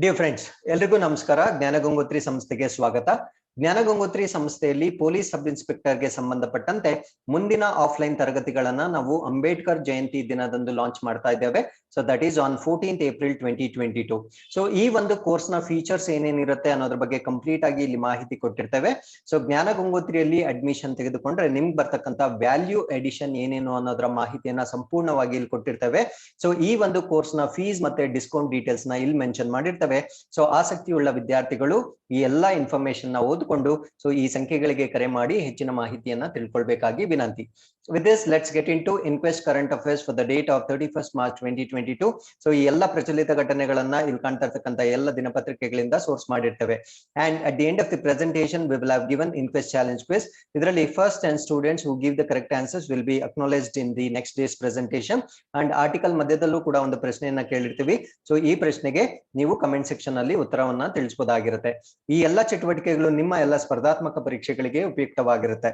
Dear friends, ಎಲ್ರಿಗೂ ನಮಸ್ಕಾರ. ಜ್ಞಾನಗಂಗೋತ್ರಿ ಸಂಸ್ಥೆಗೆ ಸ್ವಾಗತ. ಜ್ಞಾನಗಂಗೋತ್ರಿ ಸಂಸ್ಥೆಯಲ್ಲಿ ಪೊಲೀಸ್ ಸಬ್ ಇನ್ಸ್ಪೆಕ್ಟರ್ಗೆ ಸಂಬಂಧಪಟ್ಟಂತೆ ಮುಂದಿನ ಆಫ್ಲೈನ್ ತರಗತಿಗಳನ್ನ ನಾವು ಅಂಬೇಡ್ಕರ್ ಜಯಂತಿ ದಿನದಂದು ಲಾಂಚ್ ಮಾಡ್ತಾ ಇದ್ದೇವೆ. So that is on 14th April 2022. So ಈ ಒಂದು ಕೋರ್ಸ್ ನ ಫೀಚರ್ಸ್ ಏನೇನಿರುತ್ತೆ ಅನ್ನೋದ್ರ ಬಗ್ಗೆ ಕಂಪ್ಲೀಟ್ ಆಗಿ ಇಲ್ಲಿ ಮಾಹಿತಿ ಕೊಟ್ಟಿರ್ತೇವೆ. ಸೊ ಜ್ಞಾನಗಂಗೋತ್ರಿಯಲ್ಲಿ ಅಡ್ಮಿಷನ್ ತೆಗೆದುಕೊಂಡ್ರೆ ನಿಮ್ಗೆ ಬರ್ತಕ್ಕಂಥ ವ್ಯಾಲ್ಯೂ ಎಡಿಷನ್ ಏನೇನು ಅನ್ನೋದ್ರ ಮಾಹಿತಿಯನ್ನ ಸಂಪೂರ್ಣವಾಗಿ ಇಲ್ಲಿ ಕೊಟ್ಟಿರ್ತೇವೆ. ಸೊ ಈ ಒಂದು ಕೋರ್ಸ್ ನ ಫೀಸ್ ಮತ್ತೆ ಡಿಸ್ಕೌಂಟ್ ಡೀಟೇಲ್ಸ್ ನ ಇಲ್ಲಿ ಮೆನ್ಷನ್ ಮಾಡಿರ್ತೇವೆ. ಸೊ ಆಸಕ್ತಿಯುಳ್ಳ ವಿದ್ಯಾರ್ಥಿಗಳು ಈ ಎಲ್ಲಾ ಇನ್ಫಾರ್ಮೇಶನ್ ನ ಓದಿಕೊಂಡು ಸೊ ಈ ಸಂಖ್ಯೆಗಳಿಗೆ ಕರೆ ಮಾಡಿ ಹೆಚ್ಚಿನ ಮಾಹಿತಿಯನ್ನ ತಿಳ್ಕೊಳ್ಬೇಕಾಗಿ ವಿನಂತಿ. With this, let's get into Inquest Current Affairs for the date of 31st March 2022. So ಈ ಎಲ್ಲ ಪ್ರಚಲಿತ ಘಟನೆಗಳನ್ನ ಇಲ್ಲಿ ಕಾಣ್ತಾ ಇರ್ತಕ್ಕಂಥ ಎಲ್ಲ ದಿನಪತ್ರಿಕೆಗಳಿಂದ ಸೋರ್ಸ್ ಮಾಡಿರ್ತೇವೆ. And at the end of the presentation, we will have given Inquest Challenge Quiz. ಇದರಲ್ಲಿ first 10 students who give the correct answers will be acknowledged in the next day's presentation. And article ಮಧ್ಯದಲ್ಲೂ ಕೂಡ ಒಂದು ಪ್ರಶ್ನೆಯನ್ನ ಕೇಳಿರ್ತೀವಿ. So ಈ ಪ್ರಶ್ನೆಗೆ ನೀವು comment section ಅಲ್ಲಿ ಉತ್ತರವನ್ನ ತಿಳಿಸಬಹುದಾಗಿರುತ್ತೆ. ಈ ಎಲ್ಲ ಚಟುವಟಿಕೆಗಳು ನಿಮ್ಮ ಎಲ್ಲ ಸ್ಪರ್ಧಾತ್ಮಕ ಪರೀಕ್ಷೆಗಳಿಗೆ ಉಪಯುಕ್ತವಾಗಿರುತ್ತೆ.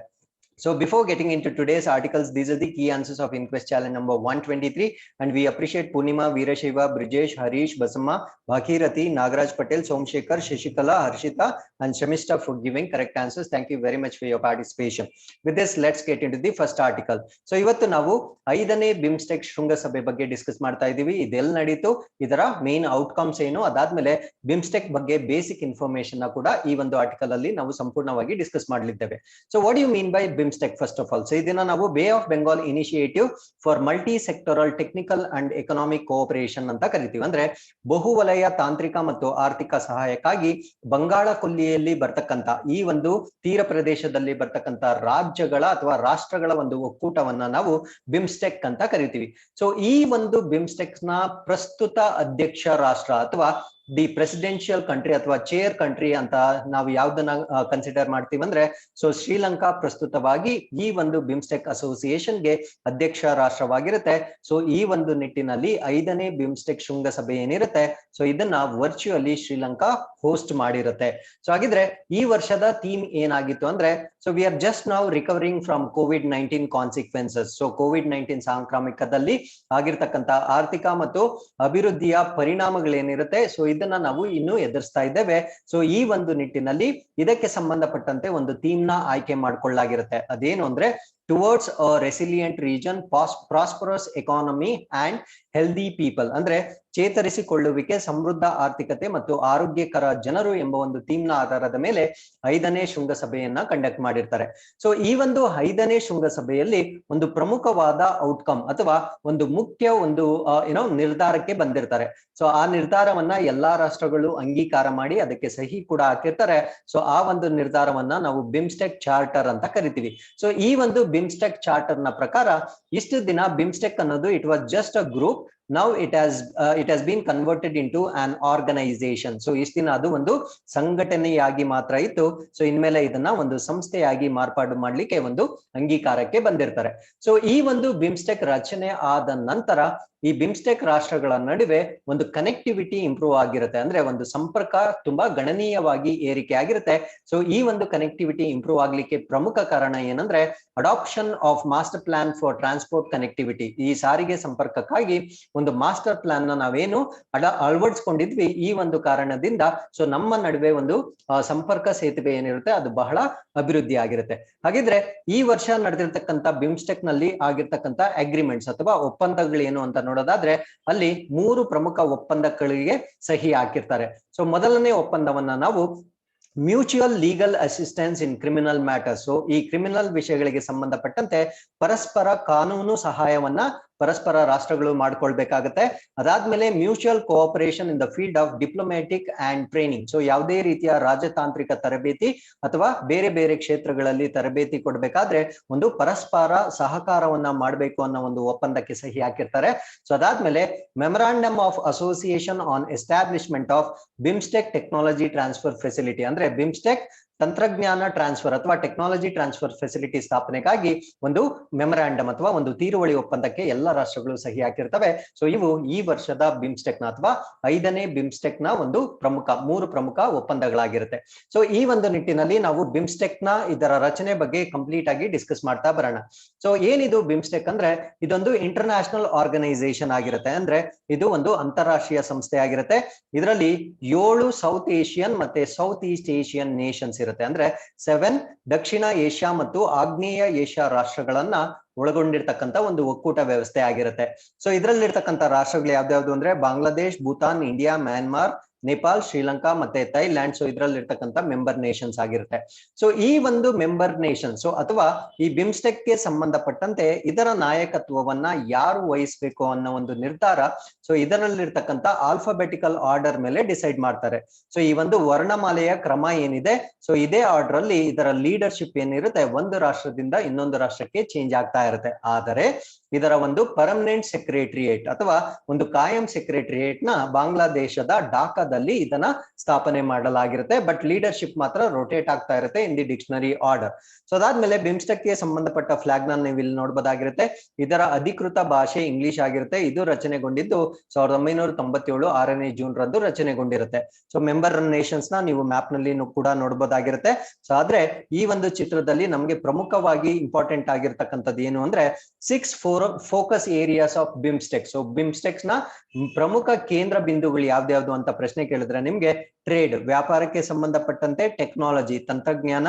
So before getting into today's articles, these are the key answers of Inquest Challenge number 123, and we appreciate Purnima, Veerashiva, Brijesh, Harish, Basamma, Bhakirathi, Nagaraj Patel, Somshekar, Shashikala, Harshita, and Shamista for giving correct answers. Thank you very much for your participation. With this, let's get into the first article. So ಇವತ್ತು ನಾವು 5ನೇ BIMSTEC ಶೃಂಗಸಭೆ ಬಗ್ಗೆ discuss ಮಾಡ್ತಾ ಇದೀವಿ. ಇದೆಲ್ಲ ನಡೀತು, ಇದರ ಮೇನ್ ಔಟ್ಕಮ್ಸ್ ಏನು, ಅದಾದ್ಮೇಲೆ ಬಿಮ್ಸ್ಟೆಕ್ ಬಗ್ಗೆ ಬೇಸಿಕ್ ಇನ್ಫಾರ್ಮೇಶನ್ ನ ಕೂಡ ಈ ಒಂದು ಆರ್ಟಿಕಲ್ ಅಲ್ಲಿ ನಾವು ಸಂಪೂರ್ಣವಾಗಿ ಡಿಸ್ಕಸ್ ಮಾಡಲಿದ್ದೇವೆ. So what you mean by BIMSTEC first of all? So ಇದನ್ನ ನಾವು bay of Bengal initiative for multi sectoral technical and economic cooperation ಅಂತ ಕರಿತೀವಿ. ಅಂದ್ರೆ ಬಹುವಲಯ ತಾಂತ್ರಿಕ ಮತ್ತು ಆರ್ಥಿಕ ಸಹಾಯಕ್ಕಾಗಿ ಬಂಗಾಳ ಕೊಲ್ಲಿಯಲ್ಲಿ ಬರ್ತಕ್ಕಂತ ಈ ಒಂದು ತೀರ ಪ್ರದೇಶದಲ್ಲಿ ಬರ್ತಕ್ಕಂತ ರಾಜ್ಯಗಳ ಅಥವಾ ರಾಷ್ಟ್ರಗಳ ಒಂದು ಒಕ್ಕೂಟವನ್ನ ನಾವು ಬಿಮ್ಸ್ಟೆಕ್ ಅಂತ ಕರಿತೀವಿ. ಸೊ ಈ ಒಂದು ಬಿಮ್ಸ್ಟೆಕ್ ನ ಪ್ರಸ್ತುತ ಅಧ್ಯಕ್ಷ ರಾಷ್ಟ್ರ ಅಥವಾ ದಿ ಪ್ರೆಸಿಡೆನ್ಷಿಯಲ್ ಕಂಟ್ರಿ ಅಥವಾ ಚೇರ್ ಕಂಟ್ರಿ ಅಂತ ನಾವು ಯಾವ್ದನ್ನ ಕನ್ಸಿಡರ್ ಮಾಡ್ತೀವಿ ಅಂದ್ರೆ ಸೊ ಶ್ರೀಲಂಕಾ ಪ್ರಸ್ತುತವಾಗಿ ಈ ಒಂದು ಬಿಮ್ಸ್ಟೆಕ್ ಅಸೋಸಿಯೇಷನ್ಗೆ ಅಧ್ಯಕ್ಷ ರಾಷ್ಟ್ರವಾಗಿರುತ್ತೆ. ಸೊ ಈ ಒಂದು ನಿಟ್ಟಿನಲ್ಲಿ 5ನೇ ಬಿಮ್ಸ್ಟೆಕ್ ಶೃಂಗಸಭೆ ಏನಿರುತ್ತೆ ಸೊ ಇದನ್ನ ವರ್ಚುವಲಿ ಶ್ರೀಲಂಕಾ ಹೋಸ್ಟ್ ಮಾಡಿರುತ್ತೆ. ಸೊ ಹಾಗಿದ್ರೆ ಈ ವರ್ಷದ ಥೀಮ್ ಏನಾಗಿತ್ತು ಅಂದ್ರೆ so we are just now recovering from COVID-19 consequences. So COVID-19 ಸಾಂಕ್ರಾಮಿಕದಲ್ಲಿ ಆಗಿರ್ತಕ್ಕಂಥ ಆರ್ಥಿಕ ಮತ್ತು ಅಭಿವೃದ್ಧಿಯ ಪರಿಣಾಮಗಳೇನಿರುತ್ತೆ ಸೊ ಇದನ್ನ ನಾವು ಇನ್ನು ಎದುರಿಸ್ತಾ ಇದ್ದೇವೆ. ಸೊ ಈ ಒಂದು ನಿಟ್ಟಿನಲ್ಲಿ ಇದಕ್ಕೆ ಸಂಬಂಧಪಟ್ಟಂತೆ ಒಂದು ಥೀಮ್ ನ ಆಯ್ಕೆ ಮಾಡ್ಕೊಳ್ಳಲಾಗಿರುತ್ತೆ. ಅದೇನು ಅಂದ್ರೆ towards a resilient region, prosperous economy and healthy people. ಅಂದ್ರೆ ಚೇತರಿಸಿಕೊಳ್ಳುವಿಕೆ, ಸಮೃದ್ಧ ಆರ್ಥಿಕತೆ ಮತ್ತು ಆರೋಗ್ಯಕರ ಜನರು ಎಂಬ ಒಂದು ಥೀಮ್ ನ ಆಧಾರದ ಮೇಲೆ 5ನೇ ಶೃಂಗಸಭೆಯನ್ನ ಕಂಡಕ್ಟ್ ಮಾಡಿರ್ತಾರೆ. ಸೊ ಈ ಒಂದು 5ನೇ ಶೃಂಗಸಭೆಯಲ್ಲಿ ಒಂದು ಪ್ರಮುಖವಾದ ಔಟ್ಕಮ್ ಅಥವಾ ಒಂದು ಮುಖ್ಯ ಒಂದು ನಿರ್ಧಾರಕ್ಕೆ ಬಂದಿರ್ತಾರೆ. ಸೊ ಆ ನಿರ್ಧಾರವನ್ನ ಎಲ್ಲಾ ರಾಷ್ಟ್ರಗಳು ಅಂಗೀಕಾರ ಮಾಡಿ ಅದಕ್ಕೆ ಸಹಿ ಕೂಡ ಹಾಕಿರ್ತಾರೆ. ಸೊ ಆ ಒಂದು ನಿರ್ಧಾರವನ್ನ ನಾವು ಬಿಮ್ಸ್ಟೆಕ್ ಚಾರ್ಟರ್ ಅಂತ ಕರಿತೀವಿ. ಸೊ ಈ ಒಂದು ಬಿಮ್ಸ್ಟೆಕ್ ಚಾರ್ಟರ್ ನ ಪ್ರಕಾರ ಇಷ್ಟು ದಿನ ಬಿಮ್ಸ್ಟೆಕ್ ಅನ್ನೋದು it was just a group. Now it has been converted into an organization. So ಇಷ್ಟು ದಿನ ಅದು ಒಂದು ಸಂಘಟನೆಯಾಗಿ ಮಾತ್ರ ಇತ್ತು. ಸೊ ಇನ್ಮೇಲೆ ಇದನ್ನ ಒಂದು ಸಂಸ್ಥೆಯಾಗಿ ಮಾರ್ಪಾಡು ಮಾಡ್ಲಿಕ್ಕೆ ಒಂದು ಅಂಗೀಕಾರಕ್ಕೆ ಬಂದಿರ್ತಾರೆ. ಸೊ ಈ ಒಂದು ಬಿಮ್ಸ್ಟೆಕ್ ರಚನೆ ಆದ ನಂತರ ಈ ಬಿಮ್ಸ್ಟೆಕ್ ರಾಷ್ಟ್ರಗಳ ನಡುವೆ ಒಂದು ಕನೆಕ್ಟಿವಿಟಿ ಇಂಪ್ರೂವ್ ಆಗಿರುತ್ತೆ. ಅಂದ್ರೆ ಒಂದು ಸಂಪರ್ಕ ತುಂಬಾ ಗಣನೀಯವಾಗಿ ಏರಿಕೆ ಆಗಿರುತ್ತೆ. ಸೊ ಈ ಒಂದು ಕನೆಕ್ಟಿವಿಟಿ ಇಂಪ್ರೂವ್ ಆಗ್ಲಿಕ್ಕೆ ಪ್ರಮುಖ ಕಾರಣ ಏನಂದ್ರೆ adoption of master plan for transport connectivity. ಈ ಸಾರಿಗೆ ಸಂಪರ್ಕಕ್ಕಾಗಿ ಒಂದು ಮಾಸ್ಟರ್ ಪ್ಲಾನ್ ನ ನಾವೇನು ಅಳವಡಿಸ್ಕೊಂಡಿದ್ವಿ, ಈ ಒಂದು ಕಾರಣದಿಂದ ಸೊ ನಮ್ಮ ನಡುವೆ ಒಂದು ಸಂಪರ್ಕ ಸೇತುವೆ ಏನಿರುತ್ತೆ ಅದು ಬಹಳ ಅಭಿವೃದ್ಧಿ ಆಗಿರುತ್ತೆ. ಹಾಗಿದ್ರೆ ಈ ವರ್ಷ ನಡೆದಿರ್ತಕ್ಕಂಥ ಬಿಮ್ಸ್ಟೆಕ್ ನಲ್ಲಿ ಆಗಿರ್ತಕ್ಕಂಥ ಅಗ್ರಿಮೆಂಟ್ಸ್ ಅಥವಾ ಒಪ್ಪಂದಗಳೇನು ಅಂತ ನೋಡೋದಾದ್ರೆ ಅಲ್ಲಿ 3 ಪ್ರಮುಖ ಒಪ್ಪಂದಗಳಿಗೆ ಸಹಿ ಹಾಕಿರ್ತಾರೆ. ಸೊ ಮೊದಲನೇ ಒಪ್ಪಂದವನ್ನ ನಾವು mutual legal assistance in criminal matters. So ಈ ಕ್ರಿಮಿನಲ್ ವಿಷಯಗಳಿಗೆ ಸಂಬಂಧಪಟ್ಟಂತೆ ಪರಸ್ಪರ ಕಾನೂನು ಸಹಾಯವನ್ನ ಪರಸ್ಪರ ರಾಷ್ಟ್ರಗಳು ಮಾಡ್ಕೊಳ್ಬೇಕಾಗತ್ತೆ. ಅದಾದ್ಮೇಲೆ mutual cooperation in the field of diplomatic and training. So ಯಾವುದೇ ರೀತಿಯ ರಾಜತಾಂತ್ರಿಕ ತರಬೇತಿ ಅಥವಾ ಬೇರೆ ಬೇರೆ ಕ್ಷೇತ್ರಗಳಲ್ಲಿ ತರಬೇತಿ ಕೊಡ್ಬೇಕಾದ್ರೆ ಒಂದು ಪರಸ್ಪರ ಸಹಕಾರವನ್ನ ಮಾಡಬೇಕು ಅನ್ನೋ ಒಂದು ಒಪ್ಪಂದಕ್ಕೆ ಸಹಿ ಹಾಕಿರ್ತಾರೆ. ಸೊ ಅದಾದ್ಮೇಲೆ memorandum of association on establishment of BIMSTEC technology transfer facility. ಅಂದ್ರೆ ಬಿಮ್ಸ್ಟೆಕ್ ತಂತ್ರಜ್ಞಾನ ಟ್ರಾನ್ಸ್ಫರ್ ಅಥವಾ ಟೆಕ್ನಾಲಜಿ ಟ್ರಾನ್ಸ್ಫರ್ ಫೆಸಿಲಿಟಿ ಸ್ಥಾಪನೆಗಾಗಿ ಒಂದು ಮೆಮೊರಾಂಡಮ್ ಅಥವಾ ಒಂದು ತೀರುವಳಿ ಒಪ್ಪಂದಕ್ಕೆ ಎಲ್ಲ ರಾಷ್ಟ್ರಗಳು ಸಹಿ ಹಾಕಿರ್ತವೆ. ಸೊ ಇವು ಈ ವರ್ಷದ ಬಿಮ್ಸ್ಟೆಕ್ ನ ಅಥವಾ 5ನೇ ಬಿಮ್ಸ್ಟೆಕ್ ನ ಒಂದು ಮೂರು ಪ್ರಮುಖ ಒಪ್ಪಂದಗಳಾಗಿರುತ್ತೆ. ಸೊ ಈ ಒಂದು ನಿಟ್ಟಿನಲ್ಲಿ ನಾವು ಬಿಮ್ಸ್ಟೆಕ್ ನ ಇದರ ರಚನೆ ಬಗ್ಗೆ ಕಂಪ್ಲೀಟ್ ಆಗಿ ಡಿಸ್ಕಸ್ ಮಾಡ್ತಾ ಬರೋಣ. ಸೊ ಏನಿದು ಬಿಮ್ಸ್ಟೆಕ್ ಅಂದ್ರೆ ಇದೊಂದು ಇಂಟರ್ನ್ಯಾಷನಲ್ ಆರ್ಗನೈಸೇಷನ್ ಆಗಿರುತ್ತೆ. ಅಂದ್ರೆ ಇದು ಒಂದು ಅಂತಾರಾಷ್ಟ್ರೀಯ ಸಂಸ್ಥೆ ಆಗಿರುತ್ತೆ. ಇದರಲ್ಲಿ 7 ಸೌತ್ ಏಷಿಯನ್ ಮತ್ತೆ ಸೌತ್ ಈಸ್ಟ್ ಏಷಿಯನ್ ನೇಷನ್ಸ್ ಇರುತ್ತೆ. ಅಂದ್ರೆ 7 ದಕ್ಷಿಣ ಏಷ್ಯಾ ಮತ್ತು ಆಗ್ನೇಯ ಏಷ್ಯಾ ರಾಷ್ಟ್ರಗಳನ್ನ ಒಳಗೊಂಡಿರ್ತಕ್ಕಂಥ ಒಂದು ಒಕ್ಕೂಟ ವ್ಯವಸ್ಥೆ ಆಗಿರುತ್ತೆ. ಸೊ ಇದರಲ್ಲಿರ್ತಕ್ಕಂಥ ರಾಷ್ಟ್ರಗಳು ಯಾವ್ದಾವ್ದು ಅಂದ್ರೆ ಬಾಂಗ್ಲಾದೇಶ್, ಭೂತಾನ್, ಇಂಡಿಯಾ, ಮ್ಯಾನ್ಮಾರ್, ನೇಪಾಲ್, ಶ್ರೀಲಂಕಾ ಮತ್ತೆ ಥೈಲ್ಯಾಂಡ್. ಸೊ ಇದರಲ್ಲಿರ್ತಕ್ಕಂಥ ಮೆಂಬರ್ ನೇಷನ್ಸ್ ಆಗಿರುತ್ತೆ. ಸೊ ಈ ಒಂದು ಮೆಂಬರ್ ನೇಷನ್ಸ್ ಅಥವಾ ಈ ಬಿಮ್ಸ್ಟೆಕ್ ಗೆ ಸಂಬಂಧಪಟ್ಟಂತೆ ಇದರ ನಾಯಕತ್ವವನ್ನ ಯಾರು ವಹಿಸಬೇಕು ಅನ್ನೋ ಒಂದು ನಿರ್ಧಾರ ಸೊ ಇದರಲ್ಲಿರ್ತಕ್ಕಂಥ ಆಲ್ಫಾಬೆಟಿಕಲ್ ಆರ್ಡರ್ ಮೇಲೆ ಡಿಸೈಡ್ ಮಾಡ್ತಾರೆ. ಸೊ ಈ ಒಂದು ವರ್ಣಮಾಲೆಯ ಕ್ರಮ ಏನಿದೆ ಸೊ ಇದೇ ಆರ್ಡರ್ ಅಲ್ಲಿ ಇದರ ಲೀಡರ್ಶಿಪ್ ಏನಿರುತ್ತೆ ಒಂದು ರಾಷ್ಟ್ರದಿಂದ ಇನ್ನೊಂದು ರಾಷ್ಟ್ರಕ್ಕೆ ಚೇಂಜ್ ಆಗ್ತಾ ಇರುತ್ತೆ. ಆದರೆ ಇದರ ಒಂದು ಪರ್ಮನೆಂಟ್ ಸೆಕ್ರೆಟರಿಯೇಟ್ ಅಥವಾ ಒಂದು ಕಾಯಂ ಸೆಕ್ರೆಟರಿಯೇಟ್ ನ ಬಾಂಗ್ಲಾದೇಶದ ಢಾಕಾದಲ್ಲಿ ಇದನ್ನ ಸ್ಥಾಪನೆ ಮಾಡಲಾಗಿರುತ್ತೆ. ಬಟ್ ಲೀಡರ್ಶಿಪ್ ಮಾತ್ರ ರೊಟೇಟ್ ಆಗ್ತಾ ಇರುತ್ತೆ in the dictionary order. So ಅದಾದ್ಮೇಲೆ ಬಿಮ್ಸ್ಟೆಕ್ ಗೆ ಸಂಬಂಧಪಟ್ಟ ಫ್ಲಾಗ್ ನ ನೀವು ಇಲ್ಲಿ ನೋಡಬಹುದಾಗಿರುತ್ತೆ. ಇದರ ಅಧಿಕೃತ ಭಾಷೆ ಇಂಗ್ಲಿಷ್ ಆಗಿರುತ್ತೆ. ಇದು ರಚನೆಗೊಂಡಿದ್ದು 1997 6ನೇ ಜೂನ್ ರಂದು ರಚನೆಗೊಂಡಿರುತ್ತೆ. ಸೊ ಮೆಂಬರ್ ನೇಷನ್ಸ್ ನ ನೀವು ಮ್ಯಾಪ್ ನಲ್ಲಿ ಕೂಡ ನೋಡಬಹುದಾಗಿರುತ್ತೆ. ಸೊ ಆದ್ರೆ ಈ ಒಂದು ಚಿತ್ರದಲ್ಲಿ ನಮಗೆ ಪ್ರಮುಖವಾಗಿ ಇಂಪಾರ್ಟೆಂಟ್ ಆಗಿರ್ತಕ್ಕಂಥದ್ದು ಏನು ಅಂದ್ರೆ 6 focus areas of BIMSTEC. So BIMSTEC's ನ ಪ್ರಮುಖ ಕೇಂದ್ರ ಬಿಂದುಗಳು ಯಾವ್ದ್ಯಾವ್ದು ಅಂತ ಪ್ರಶ್ನೆ ಕೇಳಿದ್ರೆ ನಿಮ್ಗೆ ಟ್ರೇಡ್ ವ್ಯಾಪಾರಕ್ಕೆ ಸಂಬಂಧಪಟ್ಟಂತೆ, ಟೆಕ್ನಾಲಜಿ ತಂತ್ರಜ್ಞಾನ,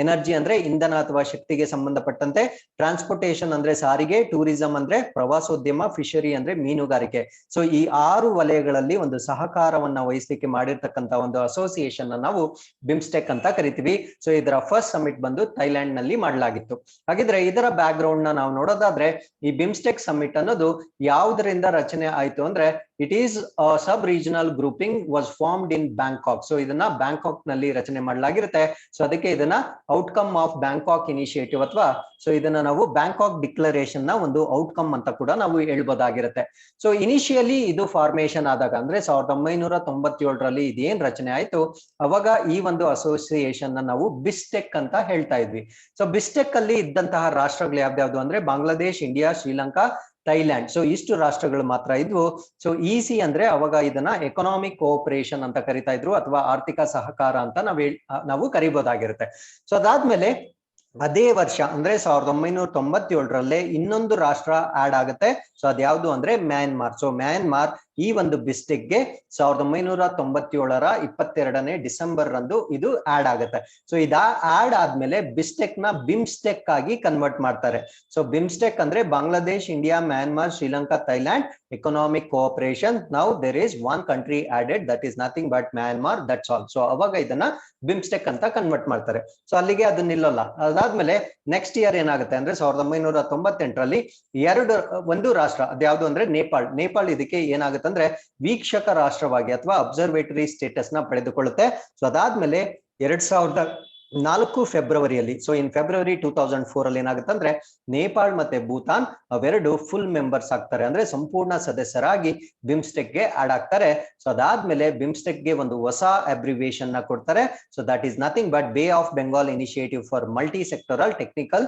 ಎನರ್ಜಿ ಅಂದ್ರೆ ಇಂಧನ ಅಥವಾ ಶಕ್ತಿಗೆ ಸಂಬಂಧಪಟ್ಟಂತೆ, ಟ್ರಾನ್ಸ್ಪೋರ್ಟೇಷನ್ ಅಂದ್ರೆ ಸಾರಿಗೆ, ಟೂರಿಸಂ ಅಂದ್ರೆ ಪ್ರವಾಸೋದ್ಯಮ, ಫಿಶರಿ ಅಂದ್ರೆ ಮೀನುಗಾರಿಕೆ. ಸೊ ಈ 6 ವಲಯಗಳಲ್ಲಿ ಒಂದು ಸಹಕಾರವನ್ನ ವಹಿಸಲಿಕ್ಕೆ ಮಾಡಿರ್ತಕ್ಕಂಥ ಒಂದು ಅಸೋಸಿಯೇಷನ್ ನಾವು ಬಿಮ್ಸ್ಟೆಕ್ ಅಂತ ಕರಿತೀವಿ. ಸೊ ಇದರ ಫಸ್ಟ್ ಸಮಿಟ್ ಬಂದು ಥೈಲ್ಯಾಂಡ್ ನಲ್ಲಿ ಮಾಡಲಾಗಿತ್ತು. ಹಾಗಿದ್ರೆ ಇದರ ಬ್ಯಾಕ್ ಗ್ರೌಂಡ್ ನ ನಾವು ನೋಡೋದಾದ್ರೆ ಈ ಬಿಮ್ಸ್ಟೆಕ್ ಸಮಿಟ್ ಅನ್ನೋದು ಯಾವುದರಿಂದ ರಚನೆ ಆಯ್ತು ಅಂದ್ರೆ it is sub regional grouping was formed in Bangkok. So ಇದನ್ನ ಬ್ಯಾಂಕಾಕ್ ನಲ್ಲಿ ರಚನೆ ಮಾಡಲಾಗಿರುತ್ತೆ. ಸೊ ಅದಕ್ಕೆ ಇದನ್ನ ಔಟ್ಕಮ್ ಆಫ್ ಬ್ಯಾಂಕಾಕ್ ಇನಿಷಿಯೇಟಿವ್ ಅಥವಾ ಸೊ ಇದನ್ನ ನಾವು ಬ್ಯಾಂಕಾಕ್ ಡಿಕ್ಲರೇಷನ್ ನ ಒಂದು ಔಟ್ಕಮ್ ಅಂತ ಕೂಡ ನಾವು ಹೇಳ್ಬೋದಾಗಿರುತ್ತೆ. ಸೊ ಇನಿಷಿಯಲಿ ಇದು ಫಾರ್ಮೇಶನ್ ಆದಾಗ ಅಂದ್ರೆ 1997ರಲ್ಲಿ ಇದೇನ್ ರಚನೆ ಆಯ್ತು ಅವಾಗ ಈ ಒಂದು ಅಸೋಸಿಯೇಷನ್ ನಾವು ಬಿಸ್ಟೆಕ್ ಅಂತ ಹೇಳ್ತಾ ಇದ್ವಿ. ಸೊ ಬಿಸ್ಟೆಕ್ ಅಲ್ಲಿ ಇದ್ದಂತಹ ರಾಷ್ಟ್ರಗಳು ಯಾವ್ದಾವ್ದು ಅಂದ್ರೆ Bangladesh, India, Sri Lanka, Thailand. So ಇಷ್ಟು ರಾಷ್ಟ್ರಗಳು ಮಾತ್ರ ಇದ್ವು. ಸೊ ಇಸಿ ಅಂದ್ರೆ ಅವಾಗ ಇದನ್ನ ಎಕನಾಮಿಕ್ ಕೋಆಪರೇಷನ್ ಅಂತ ಕರಿತಾ ಇದ್ರು ಅಥವಾ ಆರ್ಥಿಕ ಸಹಕಾರ ಅಂತ ನಾವು ಕರಿಬಹುದಾಗಿರುತ್ತೆ. ಸೊ ಅದಾದ್ಮೇಲೆ ಅದೇ ವರ್ಷ ಅಂದ್ರೆ 1997ರಲ್ಲೇ ಇನ್ನೊಂದು ರಾಷ್ಟ್ರ ಆಡ್ ಆಗುತ್ತೆ. ಸೊ ಅದ್ಯಾವ್ದು ಅಂದ್ರೆ ಮ್ಯಾನ್ಮಾರ್. ಸೊ ಮ್ಯಾನ್ಮಾರ್ ಈ ಒಂದು ಬಿಸ್ಟೆಕ್ ಗೆ 1997ರ 22ನೇ ಡಿಸೆಂಬರ್ ರಂದು ಇದು ಆಡ್ ಆಗುತ್ತೆ. ಸೊ ಇದ ಆಡ್ ಆದ್ಮೇಲೆ ಬಿಸ್ಟೆಕ್ ನ ಬಿಮ್ಸ್ಟೆಕ್ ಆಗಿ ಕನ್ವರ್ಟ್ ಮಾಡ್ತಾರೆ. ಸೊ ಬಿಮ್ಸ್ಟೆಕ್ ಅಂದ್ರೆ Bangladesh, India, Myanmar, Sri Lanka, Thailand economic cooperation. Now there is one country added that is nothing but Myanmar, that's all. So ಅವಾಗ ಇದನ್ನ ಬಿಮ್ಸ್ಟೆಕ್ ಅಂತ ಕನ್ವರ್ಟ್ ಮಾಡ್ತಾರೆ. ಸೊ ಅಲ್ಲಿಗೆ ಅದು ನಿಲ್ಲಲ್ಲ. ಅದಾದ್ಮೇಲೆ ನೆಕ್ಸ್ಟ್ ಇಯರ್ ಏನಾಗುತ್ತೆ ಅಂದ್ರೆ 1998ರಲ್ಲಿ ಒಂದು ರಾಷ್ಟ್ರ ಅದ್ಯಾವ್ದು ಅಂದ್ರೆ ನೇಪಾಳ್. ನೇಪಾಳ್ ಇದಕ್ಕೆ ಏನಾಗುತ್ತೆ ಅಂದ್ರೆ ವೀಕ್ಷಕ ರಾಷ್ಟ್ರವಾಗಿ ಅಥವಾ ಅಬ್ಸರ್ವೇಟರಿ ಸ್ಟೇಟಸ್ ನ ಪಡೆದುಕೊಳ್ಳುತ್ತೆ. ಸೊ ಅದಾದ್ಮೇಲೆ 2004 ಫೆಬ್ರವರಿಯಲ್ಲಿ ಸೊ ಇನ್ ಫೆಬ್ರವರಿ 2004 ಅಲ್ಲಿ ಏನಾಗುತ್ತೆ ಅಂದ್ರೆ ನೇಪಾಳ್ ಮತ್ತೆ ಭೂತಾನ್ ಅವೆರಡು ಫುಲ್ ಮೆಂಬರ್ಸ್ ಆಗ್ತಾರೆ. ಅಂದ್ರೆ ಸಂಪೂರ್ಣ ಸದಸ್ಯರಾಗಿ ಬಿಮ್ಸ್ಟೆಕ್ ಗೆ ಆಡ್ ಆಗ್ತಾರೆ. ಸೊ ಅದಾದ್ಮೇಲೆ ಬಿಮ್ಸ್ಟೆಕ್ ಗೆ ಒಂದು ಹೊಸ ಅಬ್ರಿವಿಯೇಷನ್ ನ ಕೊಡ್ತಾರೆ. So that is nothing but Bay of Bengal initiative for multi sectoral technical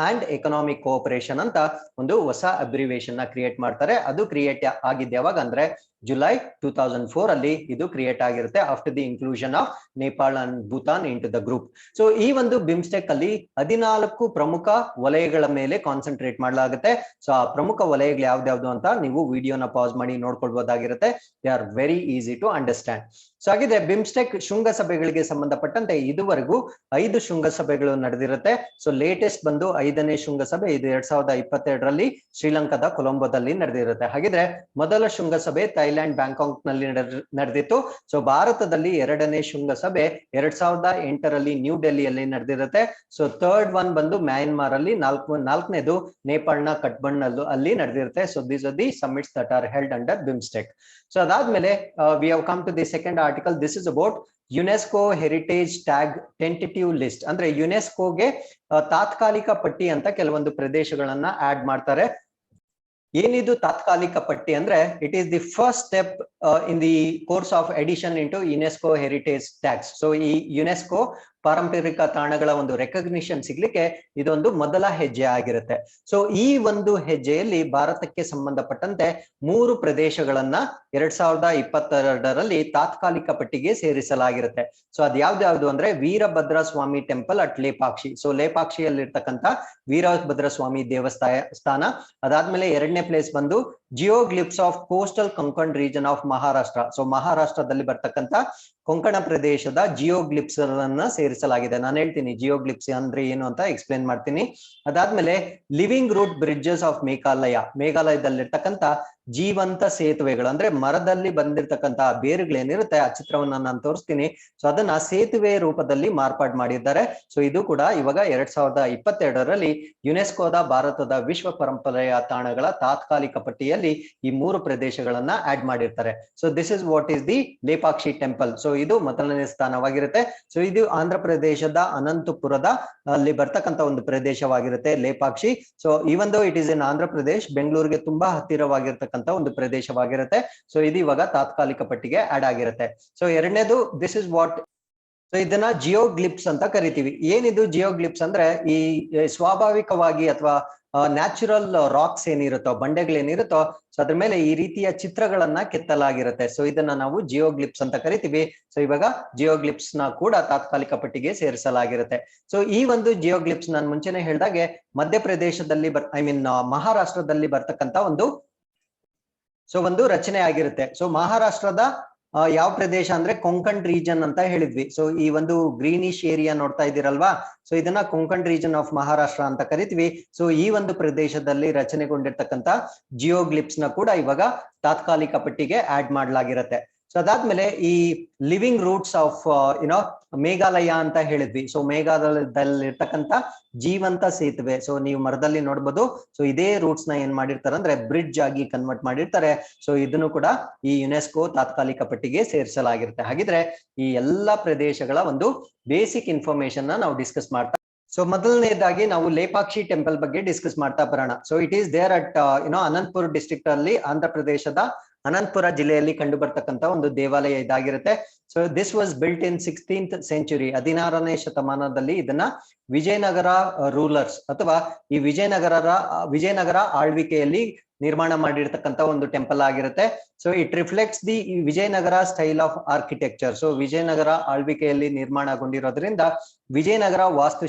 and economic cooperation ಅಂತ ಒಂದು ಹೊಸ ಅಬ್ರಿವಿಯೇಷನ್ ನ ಕ್ರಿಯೇಟ್ ಮಾಡ್ತಾರೆ. ಅದು ಕ್ರಿಯೇಟ್ ಆಗಿದ್ದು ಯಾವಾಗ ಅಂದ್ರೆ ಜುಲೈ 2004 ಅಲ್ಲಿ ಇದು ಕ್ರಿಯೇಟ್ ಆಗಿರುತ್ತೆ after the inclusion of Nepal and Bhutan into the group. So ಈ ಒಂದು ಬಿಮ್ಸ್ಟೆಕ್ ಅಲ್ಲಿ 14 ಪ್ರಮುಖ ವಲಯಗಳ ಮೇಲೆ ಕಾನ್ಸಂಟ್ರೇಟ್ ಮಾಡಲಾಗುತ್ತೆ. ಸೊ ಆ ಪ್ರಮುಖ ವಲಯಗಳು ಯಾವ್ದಾವ್ದು ಅಂತ ನೀವು ವಿಡಿಯೋನ ಪಾಸ್ ಮಾಡಿ ನೋಡ್ಕೊಳ್ಬಹುದಾಗಿರುತ್ತೆ. They are very easy to understand. So ಹಾಗಿದೆ ಬಿಮ್ಸ್ಟೆಕ್ ಶೃಂಗಸಭೆಗಳಿಗೆ ಸಂಬಂಧಪಟ್ಟಂತೆ ಇದುವರೆಗೂ 5 ಶೃಂಗಸಭೆಗಳು ನಡೆದಿರುತ್ತೆ. ಸೊ ಲೇಟೆಸ್ಟ್ ಬಂದು 5ನೇ ಶೃಂಗಸಭೆ ಇದು 2022ರಲ್ಲಿ ಶ್ರೀಲಂಕಾದ ಕೊಲಂಬೋದಲ್ಲಿ ನಡೆದಿರುತ್ತೆ. ಹಾಗಿದ್ರೆ ಮೊದಲ ಶೃಂಗಸಭೆ ಥೈಲ್ಯಾಂಡ್ ಬ್ಯಾಂಕಾಕ್ ನಲ್ಲಿ ನಡೆದಿತ್ತು. ಸೊ ಭಾರತದಲ್ಲಿ 2ನೇ ಶೃಂಗಸಭೆ 2008ರಲ್ಲಿ ನ್ಯೂ ಡೆಲ್ಲಿಯಲ್ಲಿ ನಡೆದಿರುತ್ತೆ. ಸೊ ಥರ್ಡ್ ಒನ್ ಬಂದು ಮ್ಯಾನ್ಮಾರ್ ಅಲ್ಲಿ, 4ನೇದು ನೇಪಾಳ್ನ ಕಠ್ಮಂಡು ಅಲ್ಲಿ ನಡೆದಿರುತ್ತೆ. So these are the summits that are held under BIMSTEC. So ಅದಾದ್ಮೇಲೆ we have come to the second article. This is about UNESCO heritage tag tentative list. ಅಂದ್ರೆ ಯುನೆಸ್ಕೋಗೆ ತಾತ್ಕಾಲಿಕ ಪಟ್ಟಿ ಅಂತ ಕೆಲವೊಂದು ಪ್ರದೇಶಗಳನ್ನ ಆಡ್ ಮಾಡ್ತಾರೆ. ಏನಿದು ತಾತ್ಕಾಲಿಕ ಪಟ್ಟಿ ಅಂದ್ರೆ it is the first step in the course of edition into UNESCO heritage tags. So ಈ ಯುನೆಸ್ಕೋ ಪಾರಂಪರಿಕ ತಾಣಗಳ ಒಂದು ರೆಕಗ್ನಿಷನ್ ಸಿಗ್ಲಿಕ್ಕೆ ಇದೊಂದು ಮೊದಲ ಹೆಜ್ಜೆ ಆಗಿರುತ್ತೆ. ಸೊ ಈ ಒಂದು ಹೆಜ್ಜೆಯಲ್ಲಿ ಭಾರತಕ್ಕೆ ಸಂಬಂಧಪಟ್ಟಂತೆ 3 ಪ್ರದೇಶಗಳನ್ನ 2022ರಲ್ಲಿ ತಾತ್ಕಾಲಿಕ ಪಟ್ಟಿಗೆ ಸೇರಿಸಲಾಗಿರುತ್ತೆ. ಸೊ ಅದ್ಯಾವ್ದು ಅಂದ್ರೆ Veerabhadra Swamy temple at Lepakshi. So ಲೇಪಾಕ್ಷಿಯಲ್ಲಿರ್ತಕ್ಕಂಥ ವೀರಭದ್ರ ಸ್ವಾಮಿ ದೇವಸ್ಥಾನ. ಅದಾದ್ಮೇಲೆ 2ನೇ ಪ್ಲೇಸ್ ಬಂದು geoglyphs of coastal Konkan region of Maharashtra. So ಮಹಾರಾಷ್ಟ್ರದಲ್ಲಿ ಬರ್ತಕ್ಕಂಥ ಕೊಂಕಣ ಪ್ರದೇಶದ ಜಿಯೋಗ್ಲಿಪ್ಸ್ ಅನ್ನ ಸೇರಿಸಲಾಗಿದೆ. ನಾನು ಹೇಳ್ತೀನಿ ಜಿಯೋಗ್ಲಿಪ್ಸ್ ಅಂದ್ರೆ ಏನು ಅಂತ ಎಕ್ಸ್ಪ್ಲೇನ್ ಮಾಡ್ತೀನಿ. ಅದಾದ್ಮೇಲೆ living root bridges of Meghalaya. ಮೇಘಾಲಯದಲ್ಲಿರ್ತಕ್ಕಂಥ ಜೀವಂತ ಸೇತುವೆಗಳು ಅಂದ್ರೆ ಮರದಲ್ಲಿ ಬಂದಿರತಕ್ಕಂತಹ ಬೇರುಗಳೇನಿರುತ್ತೆ ಆ ಚಿತ್ರವನ್ನ ನಾನು ತೋರಿಸ್ತೀನಿ. ಸೊ ಅದನ್ನ ಸೇತುವೆ ರೂಪದಲ್ಲಿ ಮಾರ್ಪಾಡು ಮಾಡಿದ್ದಾರೆ. ಸೊ ಇದು ಕೂಡ ಇವಾಗ 2022ರಲ್ಲಿ ಯುನೆಸ್ಕೋದ ಭಾರತದ ವಿಶ್ವ ಪರಂಪರೆಯ ತಾಣಗಳ ತಾತ್ಕಾಲಿಕ ಪಟ್ಟಿಯಲ್ಲಿ ಈ 3 ಪ್ರದೇಶಗಳನ್ನ ಆಡ್ ಮಾಡಿರ್ತಾರೆ. So this is what is the Lepakshi temple. So ಇದು ಮೊದಲನೇ ಸ್ಥಾನವಾಗಿರುತ್ತೆ. ಸೊ ಇದು ಆಂಧ್ರ ಪ್ರದೇಶದ ಅನಂತಪುರದ ಅಲ್ಲಿ ಬರ್ತಕ್ಕಂಥ ಒಂದು ಪ್ರದೇಶವಾಗಿರುತ್ತೆ Lepakshi. So even though it is in Andhra Pradesh, ಬೆಂಗಳೂರಿಗೆ ತುಂಬಾ ಹತ್ತಿರವಾಗಿರ್ತಕ್ಕಂಥ ಒಂದು ಪ್ರದೇಶವಾಗಿರುತ್ತೆ. ಸೊ ಇದು ಇವಾಗ ತಾತ್ಕಾಲಿಕ ಪಟ್ಟಿಗೆ ಆಡ್ ಆಗಿರುತ್ತೆ. ಸೊ ಎರಡನೇದು ದಿಸ್ ಇಸ್ ವಾಟ್. ಸೊ ಇದನ್ನ ಜಿಯೋಗ್ಲಿಪ್ಸ್ ಅಂತ ಕರಿತೀವಿ. ಏನಿದು ಜಿಯೋಗ್ಲಿಪ್ಸ್ ಅಂದ್ರೆ ಈ ಸ್ವಾಭಾವಿಕವಾಗಿ ಅಥವಾ ನ್ಯಾಚುರಲ್ ರಾಕ್ಸ್ ಏನಿರುತ್ತೋ, ಬಂಡೆಗಳೇನಿರುತ್ತೋ, ಸೊ ಅದ್ರ ಮೇಲೆ ಈ ರೀತಿಯ ಚಿತ್ರಗಳನ್ನ ಕೆತ್ತಲಾಗಿರುತ್ತೆ. ಸೊ ಇದನ್ನ ನಾವು ಜಿಯೋಗ್ಲಿಪ್ಸ್ ಅಂತ ಕರಿತೀವಿ. ಸೊ ಇವಾಗ ಜಿಯೋಗ್ಲಿಪ್ಸ್ ನ ಕೂಡ ತಾತ್ಕಾಲಿಕ ಪಟ್ಟಿಗೆ ಸೇರಿಸಲಾಗಿರುತ್ತೆ. ಸೊ ಈ ಒಂದು ಜಿಯೋಗ್ಲಿಪ್ಸ್ ನಾನು ಮುಂಚೆನೆ ಹೇಳ್ದಾಗೆ ಮಧ್ಯಪ್ರದೇಶದಲ್ಲಿ ಮಹಾರಾಷ್ಟ್ರದಲ್ಲಿ ಬರ್ತಕ್ಕಂಥ ಒಂದು ರಚನೆ ಆಗಿರುತ್ತೆ. ಸೊ ಮಹಾರಾಷ್ಟ್ರದ ಯಾವ ಪ್ರದೇಶ ಅಂದ್ರೆ ಕೊಂಕಣ್ ರೀಜನ್ ಅಂತ ಹೇಳಿದ್ವಿ. ಸೊ ಈ ಒಂದು ಗ್ರೀನಿಶ್ ಏರಿಯಾ ನೋಡ್ತಾ ಇದ್ದೀರಲ್ವಾ, ಸೊ ಇದನ್ನ ಕೊಂಕಣ್ ರೀಜನ್ ಆಫ್ ಮಹಾರಾಷ್ಟ್ರ ಅಂತ ಕರಿತೀವಿ. ಸೊ ಈ ಒಂದು ಪ್ರದೇಶದಲ್ಲಿ ರಚನೆಗೊಂಡಿರ್ತಕ್ಕಂಥ ಜಿಯೋಗ್ಲಿಪ್ಸ್ ನ ಕೂಡ ಇವಾಗ ತಾತ್ಕಾಲಿಕ ಪಟ್ಟಿಗೆ ಆಡ್ ಮಾಡಲಾಗಿರುತ್ತೆ. ಸೊ ಅದಾದ್ಮೇಲೆ ಈ ಲಿವಿಂಗ್ ರೂಟ್ಸ್ ಆಫ್ ಮೇಘಾಲಯ ಅಂತ ಹೇಳಿದ್ವಿ. ಸೊ ಮೇಘಾಲಯದಲ್ಲಿರ್ತಕ್ಕಂಥ ಜೀವಂತ ಸೇತುವೆ. ಸೊ ನೀವು ಮರದಲ್ಲಿ ನೋಡ್ಬೋದು. ಸೊ ಇದೇ ರೂಟ್ಸ್ ನ ಏನ್ ಮಾಡಿರ್ತಾರೆ ಅಂದ್ರೆ ಬ್ರಿಡ್ಜ್ ಆಗಿ ಕನ್ವರ್ಟ್ ಮಾಡಿರ್ತಾರೆ. ಸೊ ಇದನ್ನು ಕೂಡ ಈ ಯುನೆಸ್ಕೋ ತಾತ್ಕಾಲಿಕ ಪಟ್ಟಿಗೆ ಸೇರಿಸಲಾಗಿರುತ್ತೆ. ಹಾಗಿದ್ರೆ ಈ ಎಲ್ಲಾ ಪ್ರದೇಶಗಳ ಒಂದು ಬೇಸಿಕ್ ಇನ್ಫಾರ್ಮೇಶನ್ ನಾವು ಡಿಸ್ಕಸ್ ಮಾಡ್ತಾ. ಸೊ ಮೊದಲನೇದಾಗಿ ನಾವು ಲೇಪಾಕ್ಷಿ ಟೆಂಪಲ್ ಬಗ್ಗೆ ಡಿಸ್ಕಸ್ ಮಾಡ್ತಾ ಬರೋಣ. So it is there at Anantapur district ಅಲ್ಲಿ, ಆಂಧ್ರ ಪ್ರದೇಶದ ಅನಂತಪುರ ಜಿಲ್ಲೆಯಲ್ಲಿ ಕಂಡು ಬರ್ತಕ್ಕಂಥ ಒಂದು ದೇವಾಲಯ ಇದಾಗಿರುತ್ತೆ. So this was built in 16th century, 16ನೇ ಶತಮಾನದಲ್ಲಿ ಇದನ್ನ ವಿಜಯನಗರ ರೂಲರ್ಸ್ ಅಥವಾ ಈ ವಿಜಯನಗರ ಆಳ್ವಿಕೆಯಲ್ಲಿ ನಿರ್ಮಾಣ ಮಾಡಿರ್ತಕ್ಕಂಥ ಒಂದು ಟೆಂಪಲ್ ಆಗಿರುತ್ತೆ. So it reflects the Vijayanagara style of architecture. So Vijayanagara ಆಳ್ವಿಕೆಯಲ್ಲಿ ನಿರ್ಮಾಣಗೊಂಡಿರೋದ್ರಿಂದ ವಿಜಯನಗರ ವಾಸ್ತು